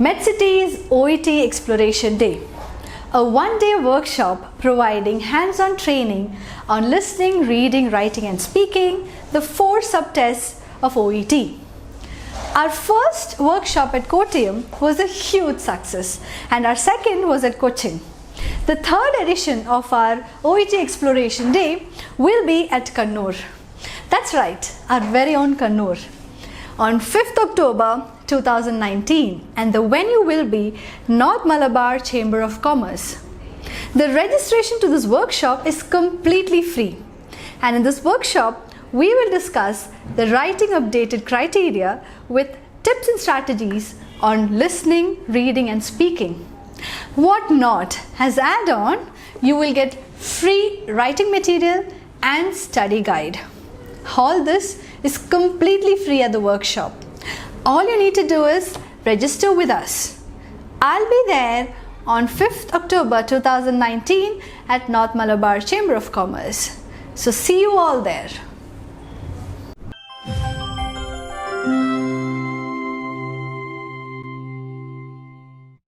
MedCity's OET Exploration Day, a one-day workshop providing hands-on training on listening, reading, writing and speaking, the 4 subtests of OET. Our first workshop at Kottayam was a huge success and our second was at Cochin. The third edition of our OET Exploration Day will be at Kannur. That's right, our very own Kannur. On 5th October 2019, and the venue will be North Malabar Chamber of Commerce. The registration to this workshop is completely free, and in this workshop we will discuss the writing updated criteria with tips and strategies on listening, reading and speaking. What not? As add-on, you will get free writing material and study guide. All this is completely free at the workshop. All you need to do is register with us. I'll be there on 5th October 2019 at North Malabar Chamber of Commerce. So see you all there.